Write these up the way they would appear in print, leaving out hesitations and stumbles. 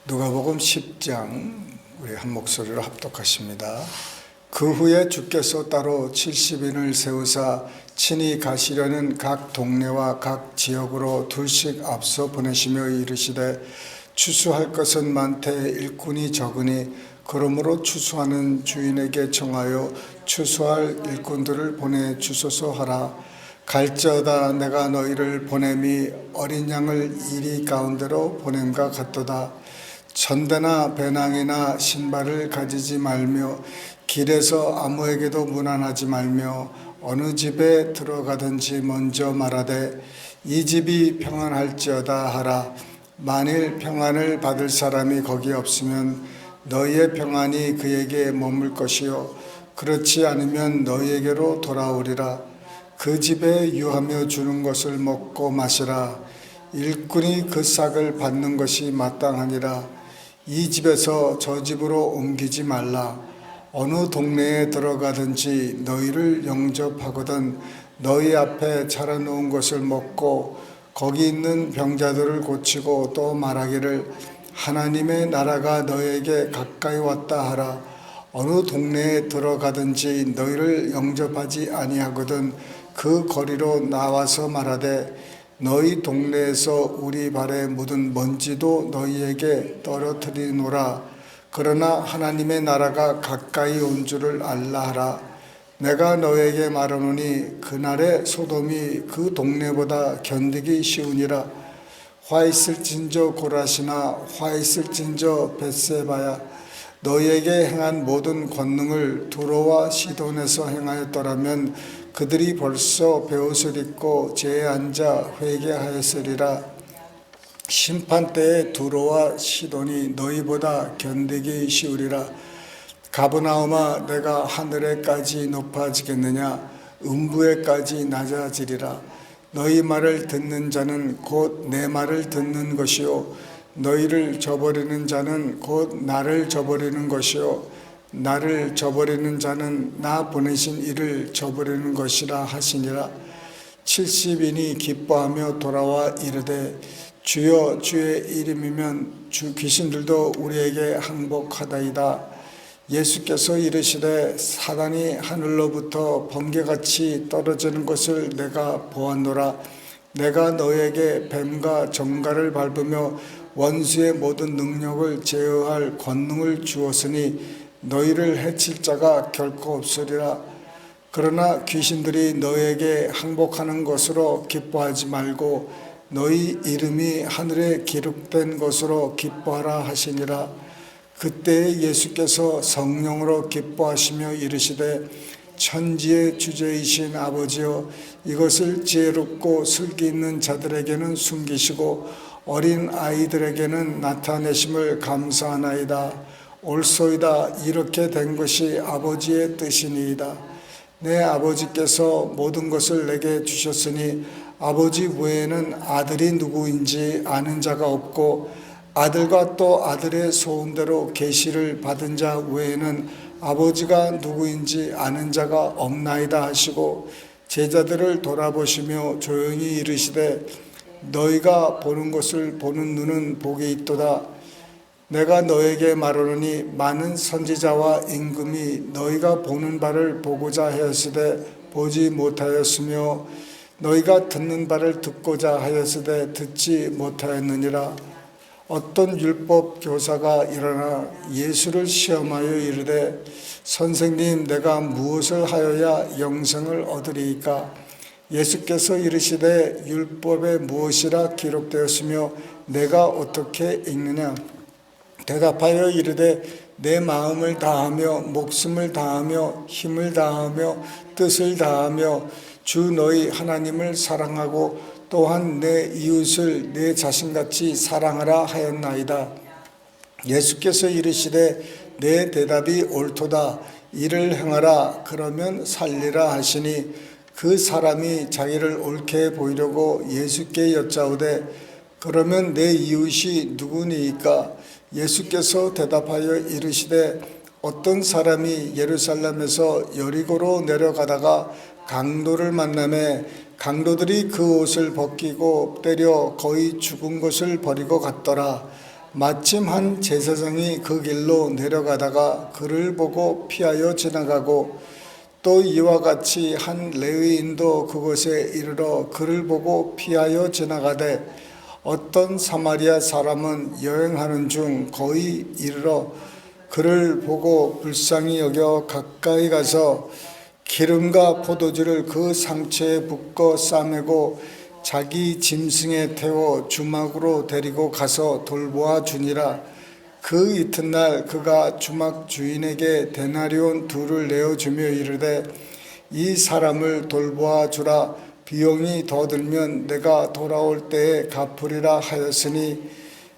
누가복음 10장 우리 한 목소리로 합독하십니다. 그 후에 주께서 따로 70인을 세우사 친히 가시려는 각 동네와 각 지역으로 둘씩 앞서 보내시며 이르시되 추수할 것은 많되 일꾼이 적으니 그러므로 추수하는 주인에게 청하여 추수할 일꾼들을 보내 주소서 하라. 갈지어다 내가 너희를 보냄이 어린 양을 이리 가운데로 보냄과 같도다. 전대나 배낭이나 신발을 가지지 말며 길에서 아무에게도 문안하지 말며 어느 집에 들어가든지 먼저 말하되 이 집이 평안할지어다 하라. 만일 평안을 받을 사람이 거기 없으면 너희의 평안이 그에게 머물 것이요 그렇지 않으면 너희에게로 돌아오리라. 그 집에 유하며 주는 것을 먹고 마시라. 일꾼이 그 싹을 받는 것이 마땅하니라. 이 집에서 저 집으로 옮기지 말라. 어느 동네에 들어가든지 너희를 영접하거든 너희 앞에 차려놓은 것을 먹고 거기 있는 병자들을 고치고 또 말하기를 하나님의 나라가 너에게 가까이 왔다 하라. 어느 동네에 들어가든지 너희를 영접하지 아니하거든 그 거리로 나와서 말하되 너희 동네에서 우리 발에 묻은 먼지도 너희에게 떨어뜨리노라. 그러나 하나님의 나라가 가까이 온 줄을 알라 하라. 내가 너에게 말하노니 그날의 소돔이 그 동네보다 견디기 쉬우니라. 화 있을진저 고라시나 화 있을진저 벳세바야. 너희에게 행한 모든 권능을 두로와 시돈에서 행하였더라면 그들이 벌써 베옷을 입고 제에 앉아 회개하였으리라. 심판때에 두로와 시돈이 너희보다 견디기 쉬우리라. 가버나움아 내가 하늘에까지 높아지겠느냐 음부에까지 낮아지리라. 너희 말을 듣는 자는 곧 내 말을 듣는 것이요 너희를 저버리는 자는 곧 나를 저버리는 것이요 나를 저버리는 자는 나 보내신 이를 저버리는 것이라 하시니라. 70인이 기뻐하며 돌아와 이르되 주여 주의 이름이면 주 귀신들도 우리에게 항복하다이다. 예수께서 이르시되 사단이 하늘로부터 번개같이 떨어지는 것을 내가 보았노라. 내가 너에게 뱀과 정갈을 밟으며 원수의 모든 능력을 제어할 권능을 주었으니 너희를 해칠 자가 결코 없으리라. 그러나 귀신들이 너에게 항복하는 것으로 기뻐하지 말고 너희 이름이 하늘에 기록된 것으로 기뻐하라 하시니라. 그때 예수께서 성령으로 기뻐하시며 이르시되 천지의 주제이신 아버지여 이것을 지혜롭고 슬기 있는 자들에게는 숨기시고 어린 아이들에게는 나타내심을 감사하나이다. 옳소이다. 이렇게 된 것이 아버지의 뜻이니이다. 내 아버지께서 모든 것을 내게 주셨으니 아버지 외에는 아들이 누구인지 아는 자가 없고 아들과 또 아들의 소원대로 계시를 받은 자 외에는 아버지가 누구인지 아는 자가 없나이다 하시고 제자들을 돌아보시며 조용히 이르시되 너희가 보는 것을 보는 눈은 복이 있도다. 내가 너에게 말하노니 많은 선지자와 임금이 너희가 보는 바를 보고자 하였으되 보지 못하였으며 너희가 듣는 바를 듣고자 하였으되 듣지 못하였느니라. 어떤 율법 교사가 일어나 예수를 시험하여 이르되 선생님 내가 무엇을 하여야 영생을 얻으리이까? 예수께서 이르시되 율법에 무엇이라 기록되었으며 내가 어떻게 읽느냐? 대답하여 이르되 내 마음을 다하며 목숨을 다하며 힘을 다하며 뜻을 다하며 주 너희 하나님을 사랑하고 또한 내 이웃을 내 자신같이 사랑하라 하였나이다. 예수께서 이르시되 내 대답이 옳도다. 이를 행하라 그러면 살리라 하시니 그 사람이 자기를 옳게 보이려고 예수께 여짜오되 그러면 내 이웃이 누구니이까? 예수께서 대답하여 이르시되 어떤 사람이 예루살렘에서 여리고로 내려가다가 강도를 만나매 강도들이 그 옷을 벗기고 때려 거의 죽은 것을 버리고 갔더라. 마침 한 제사장이 그 길로 내려가다가 그를 보고 피하여 지나가고 또 이와 같이 한 레위인도 그곳에 이르러 그를 보고 피하여 지나가되 어떤 사마리아 사람은 여행하는 중 거의 이르러 그를 보고 불쌍히 여겨 가까이 가서 기름과 포도주를 그 상처에 붓고 싸매고 자기 짐승에 태워 주막으로 데리고 가서 돌보아 주니라. 그 이튿날 그가 주막 주인에게 데나리온 둘을 내어주며 이르되 이 사람을 돌보아 주라. 비용이 더 들면 내가 돌아올 때에 갚으리라 하였으니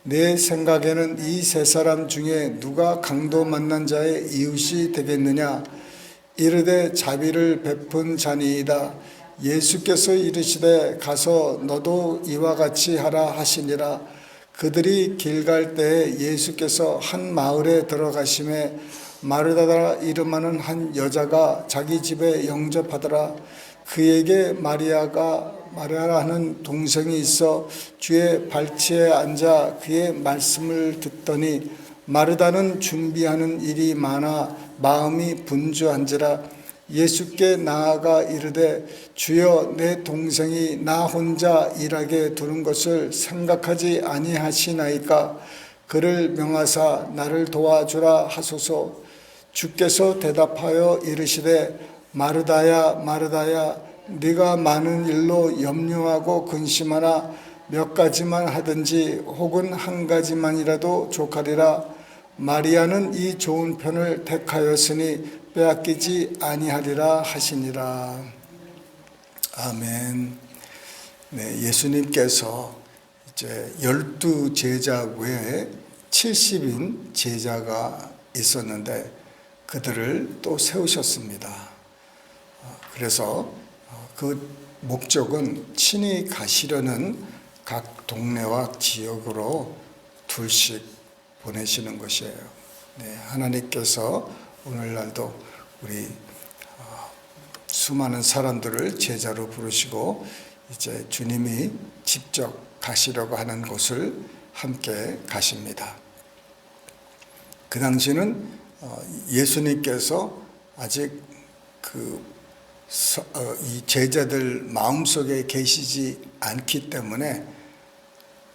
내 생각에는 이 세 사람 중에 누가 강도 만난 자의 이웃이 되겠느냐. 이르되 자비를 베푼 자니이다. 예수께서 이르시되 가서 너도 이와 같이 하라 하시니라. 그들이 길 갈 때에 예수께서 한 마을에 들어가심에 마르다라 이름하는 한 여자가 자기 집에 영접하더라. 그에게 마리아라는 동생이 있어 주의 발치에 앉아 그의 말씀을 듣더니 마르다는 준비하는 일이 많아 마음이 분주한지라. 예수께 나아가 이르되 주여 내 동생이 나 혼자 일하게 두는 것을 생각하지 아니하시나이까. 그를 명하사 나를 도와주라 하소서. 주께서 대답하여 이르시되 마르다야 마르다야 네가 많은 일로 염려하고 근심하나 몇 가지만 하든지 혹은 한 가지만이라도 족하리라. 마리아는 이 좋은 편을 택하였으니 빼앗기지 아니하리라 하시니라. 아멘. 네, 예수님께서 이제 12 제자 외에 70인 제자가 있었는데 그들을 또 세우셨습니다. 그래서 그 목적은 친히 가시려는 각 동네와 지역으로 둘씩 보내시는 것이에요. 네, 하나님께서 오늘날도 우리 수많은 사람들을 제자로 부르시고 이제 주님이 직접 가시려고 하는 곳을 함께 가십니다. 그 당시는 예수님께서 아직 이 제자들 마음속에 계시지 않기 때문에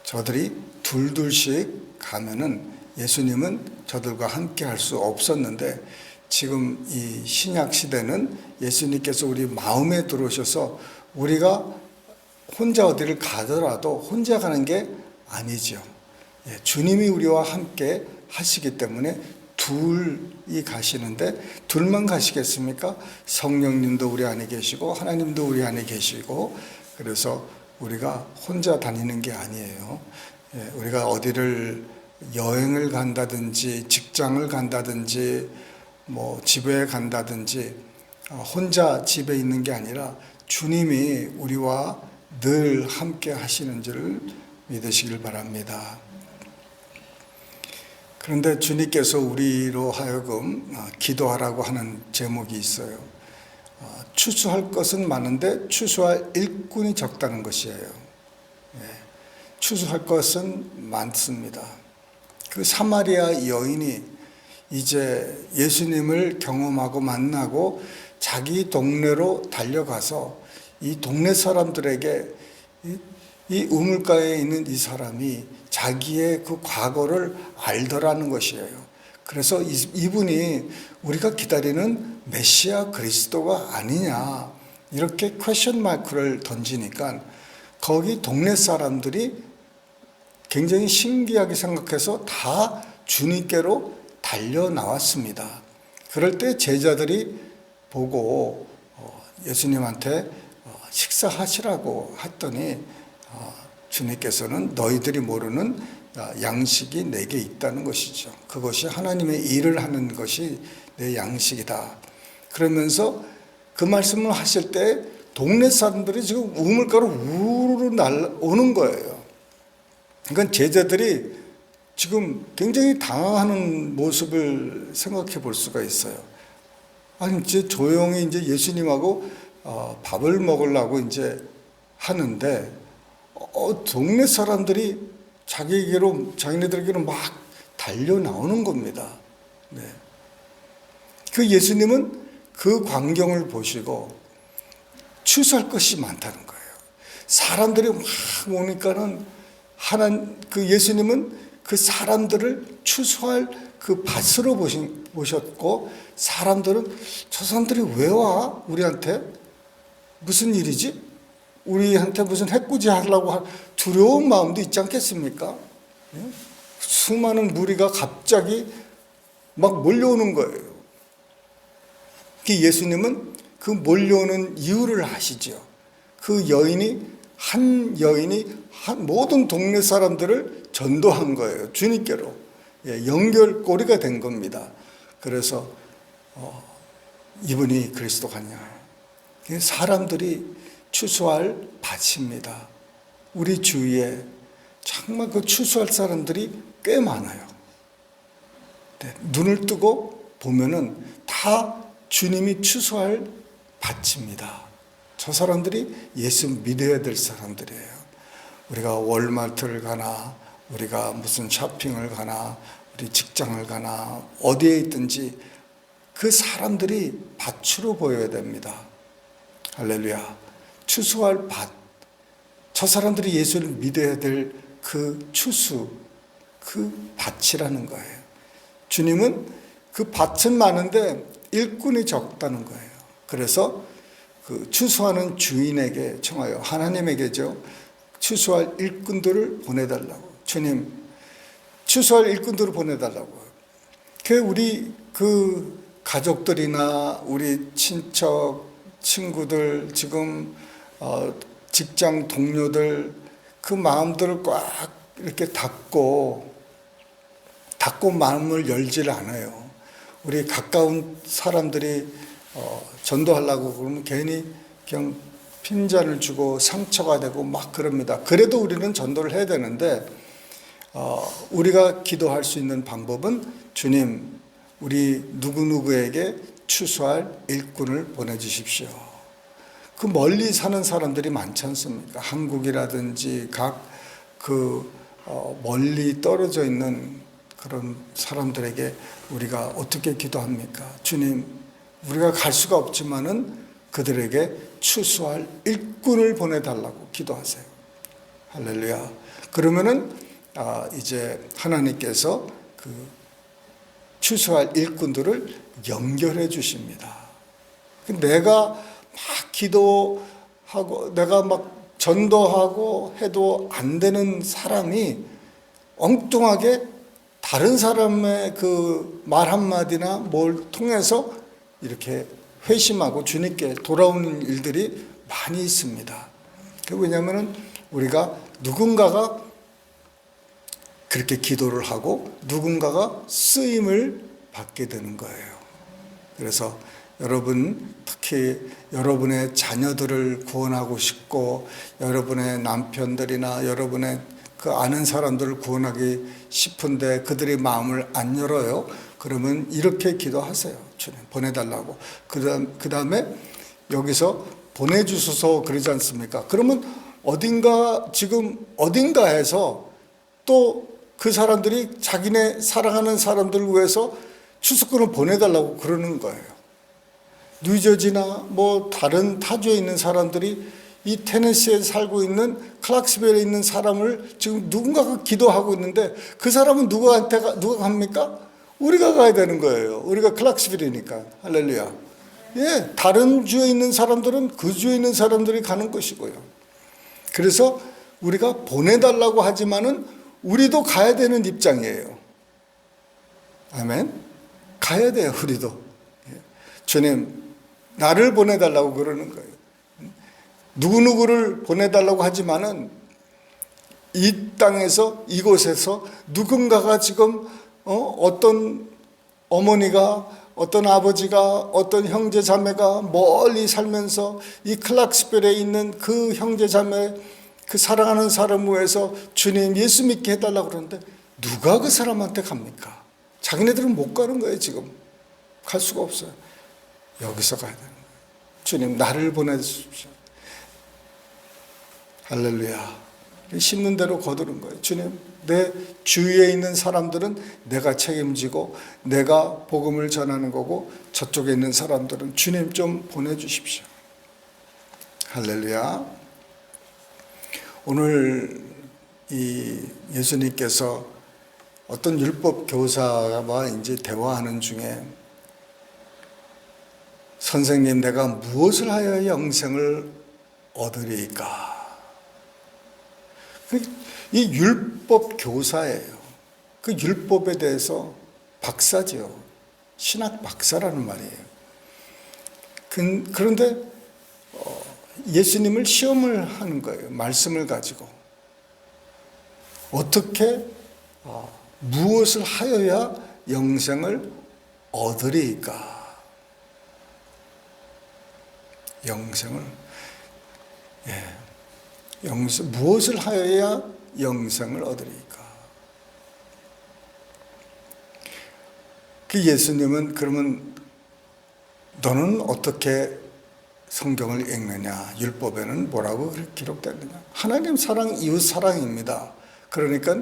저들이 둘둘씩 가면은 예수님은 저들과 함께 할 수 없었는데 지금 이 신약 시대는 예수님께서 우리 마음에 들어오셔서 우리가 혼자 어디를 가더라도 혼자 가는 게 아니죠. 주님이 우리와 함께 하시기 때문에 둘이 가시는데 둘만 가시겠습니까? 성령님도 우리 안에 계시고 하나님도 우리 안에 계시고 그래서 우리가 혼자 다니는 게 아니에요. 우리가 어디를 여행을 간다든지 직장을 간다든지 뭐 집에 간다든지 혼자 집에 있는 게 아니라 주님이 우리와 늘 함께 하시는 줄 믿으시길 바랍니다. 그런데 주님께서 우리로 하여금 기도하라고 하는 제목이 있어요. 추수할 것은 많은데 추수할 일꾼이 적다는 것이에요. 추수할 것은 많습니다. 그 사마리아 여인이 이제 예수님을 경험하고 만나고 자기 동네로 달려가서 이 동네 사람들에게 이 우물가에 있는 이 사람이 자기의 그 과거를 알더라는 것이에요. 그래서 이분이 우리가 기다리는 메시아 그리스도가 아니냐 이렇게 퀘션 마크를 던지니까 거기 동네 사람들이 굉장히 신기하게 생각해서 다 주님께로 달려 나왔습니다. 그럴 때 제자들이 보고 예수님한테 식사하시라고 했더니 주님께서는 너희들이 모르는 양식이 내게 있다는 것이죠. 그것이 하나님의 일을 하는 것이 내 양식이다. 그러면서 그 말씀을 하실 때 동네 사람들이 지금 우물가로 우르르 날아오는 거예요. 그러니까 제자들이 지금 굉장히 당황하는 모습을 생각해 볼 수가 있어요. 아니, 이제 조용히 이제 예수님하고 밥을 먹으려고 이제 하는데, 동네 사람들이 자기네들에게로 막 달려 나오는 겁니다. 네. 그 예수님은 그 광경을 보시고 추수할 것이 많다는 거예요. 사람들이 막 오니까는 그 예수님은 그 사람들을 추수할 그 밭으로 보셨고, 사람들은 저 사람들이 왜 와? 우리한테 무슨 일이지? 우리한테 무슨 해코지 하려고 두려운 마음도 있지 않겠습니까? 수많은 무리가 갑자기 막 몰려오는 거예요. 예수님은 그 몰려오는 이유를 아시죠. 그 한 여인이 모든 동네 사람들을 전도한 거예요. 주님께로. 연결고리가 된 겁니다. 그래서 이분이 그리스도 같냐. 사람들이 추수할 밭입니다. 우리 주위에 정말 그 추수할 사람들이 꽤 많아요. 네, 눈을 뜨고 보면은 다 주님이 추수할 밭입니다. 저 사람들이 예수 믿어야 될 사람들이에요. 우리가 월마트를 가나, 우리가 무슨 쇼핑을 가나, 우리 직장을 가나, 어디에 있든지 그 사람들이 밭으로 보여야 됩니다. 할렐루야. 추수할 밭. 저 사람들이 예수를 믿어야 될 그 추수, 그 밭이라는 거예요. 주님은 그 밭은 많은데 일꾼이 적다는 거예요. 그래서 그 추수하는 주인에게 청하여, 하나님에게죠, 추수할 일꾼들을 보내달라고. 주님, 추수할 일꾼들을 보내달라고. 우리 그 가족들이나 우리 친척, 친구들, 지금 직장 동료들, 그 마음들을 꽉 이렇게 닫고 마음을 열지를 않아요. 우리 가까운 사람들이 전도하려고 그러면 괜히 그냥 핀잔을 주고 상처가 되고 막 그럽니다. 그래도 우리는 전도를 해야 되는데, 우리가 기도할 수 있는 방법은 주님, 우리 누구누구에게 추수할 일꾼을 보내주십시오. 그 멀리 사는 사람들이 많지 않습니까? 한국이라든지 멀리 떨어져 있는 그런 사람들에게 우리가 어떻게 기도합니까? 주님, 우리가 갈 수가 없지만은 그들에게 추수할 일꾼을 보내달라고 기도하세요. 할렐루야. 그러면은 이제 하나님께서 그 추수할 일꾼들을 연결해 주십니다. 내가 막 기도하고 내가 막 전도하고 해도 안 되는 사람이 엉뚱하게 다른 사람의 그 말 한마디나 뭘 통해서 이렇게 회심하고 주님께 돌아오는 일들이 많이 있습니다. 왜냐하면 우리가 누군가가 그렇게 기도를 하고 누군가가 쓰임을 받게 되는 거예요. 그래서 여러분, 특히 여러분의 자녀들을 구원하고 싶고 여러분의 남편들이나 여러분의 그 아는 사람들을 구원하기 싶은데 그들의 마음을 안 열어요. 그러면 이렇게 기도하세요. 주님, 보내달라고. 그 다음에 여기서 보내주소서 그러지 않습니까? 그러면 지금 어딘가에서 또 그 사람들이 자기네 사랑하는 사람들을 위해서 추수꾼을 보내달라고 그러는 거예요. 뉴저지나 뭐 다른 타주에 있는 사람들이 이 테네시에 살고 있는 클락스빌에 있는 사람을 지금 누군가가 기도하고 있는데 그 사람은 누가 갑니까? 우리가 가야 되는 거예요. 우리가 클락스빌이니까. 할렐루야. 예, 다른 주에 있는 사람들은 그 주에 있는 사람들이 가는 것이고요. 그래서 우리가 보내달라고 하지만은 우리도 가야 되는 입장이에요. 아멘. 가야 돼요, 우리도. 주님, 나를 보내달라고 그러는 거예요. 누구누구를 보내달라고 하지만은 이 땅에서, 이곳에서 누군가가 지금 어떤 어머니가, 어떤 아버지가, 어떤 형제 자매가 멀리 살면서 이 클락스빌에 있는 그 형제 자매, 그 사랑하는 사람을 위해서 주님 예수 믿게 해달라고 그러는데 누가 그 사람한테 갑니까? 자기네들은 못 가는 거예요. 지금 갈 수가 없어요. 여기서 가야 되는 거예요. 주님, 나를 보내주십시오. 할렐루야. 심는 대로 거두는 거예요. 주님, 내 주위에 있는 사람들은 내가 책임지고 내가 복음을 전하는 거고 저쪽에 있는 사람들은 주님 좀 보내주십시오. 할렐루야. 오늘 이 예수님께서 어떤 율법 교사와 이제 대화하는 중에 선생님, 내가 무엇을 하여 영생을 얻으리까? 이 율법 교사예요. 그 율법에 대해서 박사죠. 신학 박사라는 말이에요. 그런데 예수님을 시험을 하는 거예요. 말씀을 가지고. 어떻게, 무엇을 하여야 영생을 얻으리까? 영생을, 무엇을 하여야 영생을 얻으리까? 그 예수님은 그러면 너는 어떻게 성경을 읽느냐? 율법에는 뭐라고 기록됐느냐? 하나님 사랑, 이웃 사랑입니다. 그러니까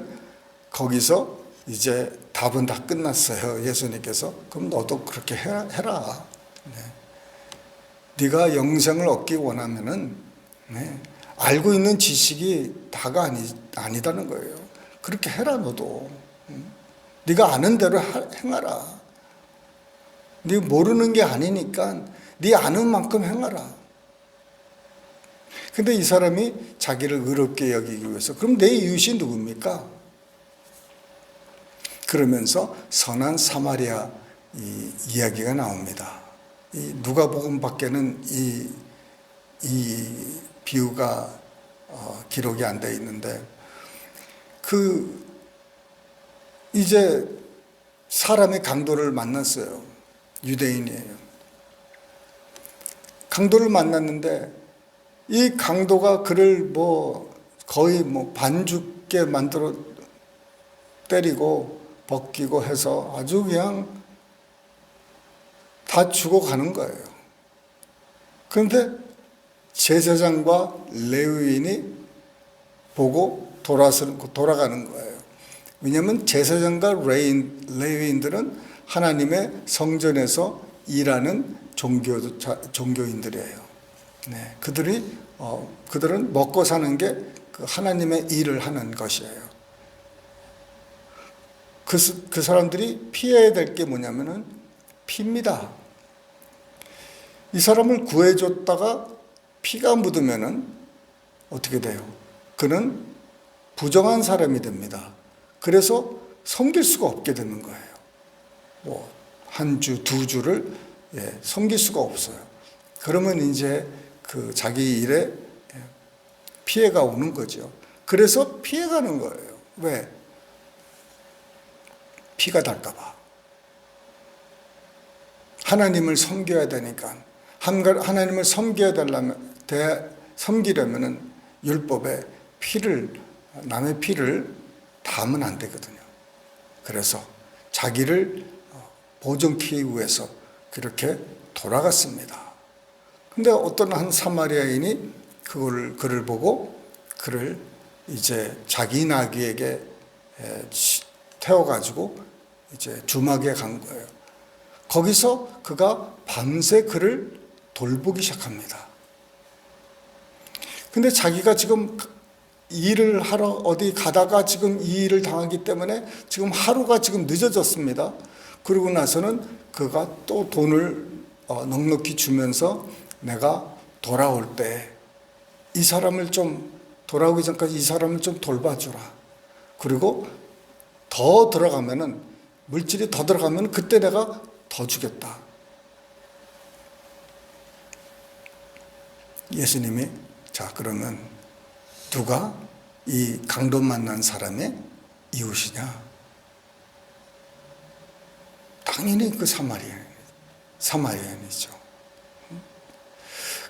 거기서 이제 답은 다 끝났어요. 예수님께서. 그럼 너도 그렇게 해라. 네가 영생을 얻기 원하면은 알고 있는 지식이 다가 아니다는 거예요. 그렇게 해라 너도. 네가 아는 대로 행하라. 네 모르는 게 아니니까 네 아는 만큼 행하라. 근데 이 사람이 자기를 의롭게 여기기 위해서 그럼 내 이웃이 누굽니까? 그러면서 선한 사마리아 이야기가 나옵니다. 이 누가복음 밖에는 이 비유가 기록이 안 돼 있는데 이제 사람의 강도를 만났어요. 유대인이에요. 강도를 만났는데 이 강도가 그를 거의 반죽게 만들어 때리고 벗기고 해서 아주 그냥 다 죽어가는 거예요. 그런데 제사장과 레위인이 보고 돌아가는 거예요. 왜냐하면 제사장과 레위인들은 하나님의 성전에서 일하는 종교인들이에요. 그들은 먹고 사는 게 그 하나님의 일을 하는 것이에요. 그 사람들이 피해야 될 게 뭐냐면은 피입니다. 이 사람을 구해줬다가 피가 묻으면은 어떻게 돼요? 그는 부정한 사람이 됩니다. 그래서 섬길 수가 없게 되는 거예요. 한 주, 두 주를 섬길 수가 없어요. 그러면 이제 그 자기 일에 피해가 오는 거죠. 그래서 피해가는 거예요. 왜? 피가 달까봐. 하나님을 섬겨야 되니까. 하나님을 섬기려면은 율법에 남의 피를 담으면 안 되거든요. 그래서 자기를 보존하기 위해서 그렇게 돌아갔습니다. 근데 어떤 한 사마리아인이 그를 보고 그를 이제 자기 나귀에게 태워가지고 이제 주막에 간 거예요. 거기서 그가 밤새 그를 돌보기 시작합니다. 근데 자기가 지금 일을 하러 어디 가다가 지금 이 일을 당하기 때문에 지금 하루가 지금 늦어졌습니다. 그러고 나서는 그가 또 돈을 넉넉히 주면서 내가 돌아올 때 이 사람을 돌아오기 전까지 이 사람을 좀 돌봐주라. 그리고 물질이 더 들어가면 그때 내가 더 주겠다. 예수님이 자 그러면 누가 이 강도 만난 사람의 이웃이냐? 당연히 그 사마리아인이죠.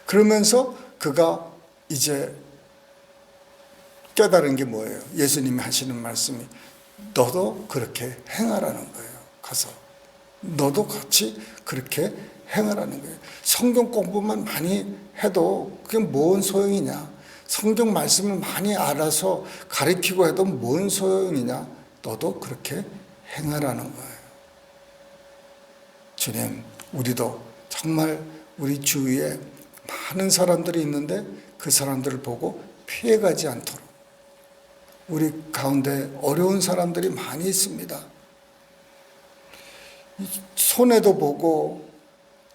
그러면서 그가 이제 깨달은 게 뭐예요? 예수님이 하시는 말씀이 너도 그렇게 행하라는 거예요. 가서 너도 같이 그렇게 행하라는 거예요. 성경 공부만 많이 해도 그게 뭔 소용이냐? 성경 말씀을 많이 알아서 가르치고 해도 뭔 소용이냐? 너도 그렇게 행하라는 거예요. 주님, 우리도 정말 우리 주위에 많은 사람들이 있는데 그 사람들을 보고 피해가지 않도록, 우리 가운데 어려운 사람들이 많이 있습니다. 손해도 보고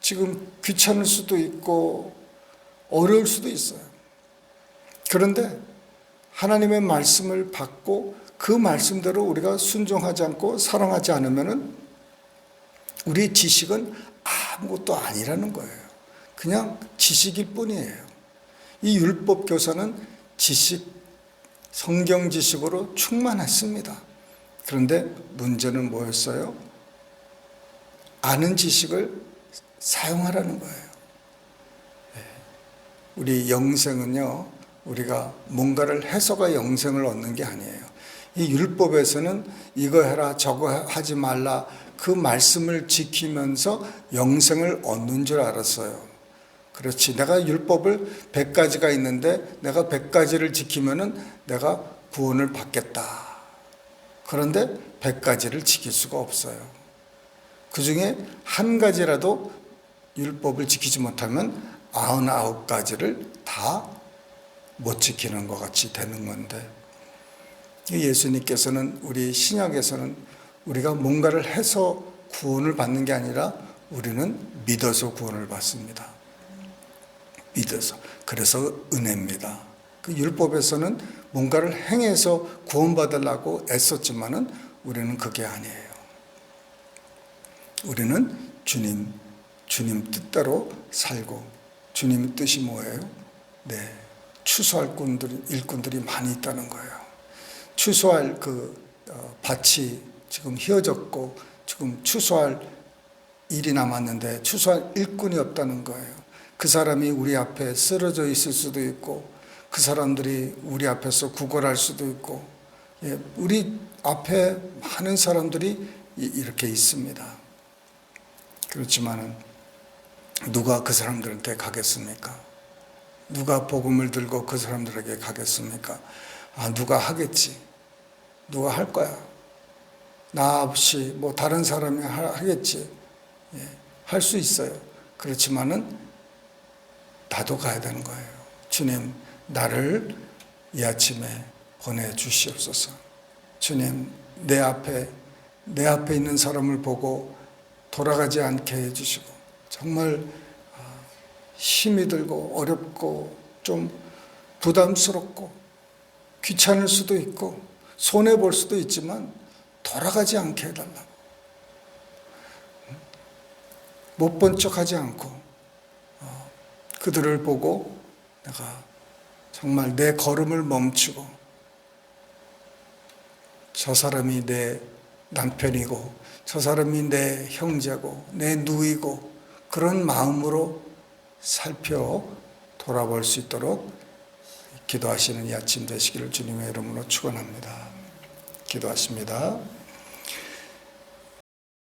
지금 귀찮을 수도 있고 어려울 수도 있어요. 그런데 하나님의 말씀을 받고 그 말씀대로 우리가 순종하지 않고 사랑하지 않으면은 우리 지식은 아무것도 아니라는 거예요. 그냥 지식일 뿐이에요. 이 율법 교사는 지식, 성경 지식으로 충만했습니다. 그런데 문제는 뭐였어요? 아는 지식을 사용하라는 거예요. 우리 영생은요, 우리가 뭔가를 해서가 영생을 얻는 게 아니에요. 이 율법에서는 이거 해라 저거 하지 말라 그 말씀을 지키면서 영생을 얻는 줄 알았어요. 그렇지, 내가 율법을 100가지가 있는데 내가 100가지를 지키면은 내가 구원을 받겠다. 그런데 100가지를 지킬 수가 없어요. 그 중에 한 가지라도 율법을 지키지 못하면 99가지를 다 못 지키는 것 같이 되는 건데, 예수님께서는 우리 신약에서는 우리가 뭔가를 해서 구원을 받는 게 아니라 우리는 믿어서 구원을 받습니다. 믿어서. 그래서 은혜입니다. 그 율법에서는 뭔가를 행해서 구원받으려고 애썼지만은 우리는 그게 아니에요. 우리는 주님 뜻대로 살고, 주님 뜻이 뭐예요? 네, 추수할 일꾼들이 많이 있다는 거예요. 추수할 밭이 지금 휘어졌고 지금 추수할 일이 남았는데 추수할 일꾼이 없다는 거예요. 그 사람이 우리 앞에 쓰러져 있을 수도 있고 그 사람들이 우리 앞에서 구걸할 수도 있고, 우리 앞에 많은 사람들이 이렇게 있습니다. 그렇지만은 누가 그 사람들한테 가겠습니까? 누가 복음을 들고 그 사람들에게 가겠습니까? 누가 하겠지. 누가 할 거야. 나 없이 뭐 다른 사람이 하겠지. 할 수 있어요. 그렇지만은 나도 가야 되는 거예요. 주님, 나를 이 아침에 보내주시옵소서. 주님, 내 앞에 있는 사람을 보고 돌아가지 않게 해주시고, 정말 힘이 들고 어렵고 좀 부담스럽고 귀찮을 수도 있고 손해볼 수도 있지만 돌아가지 않게 해달라고, 못 본 척하지 않고 그들을 보고 내가 정말 내 걸음을 멈추고 저 사람이 내 남편이고 저 사람이 내 형제고 내 누이고 그런 마음으로 살펴 돌아볼 수 있도록 기도하시는 이 아침 되시기를 주님의 이름으로 축원합니다. 기도하십니다.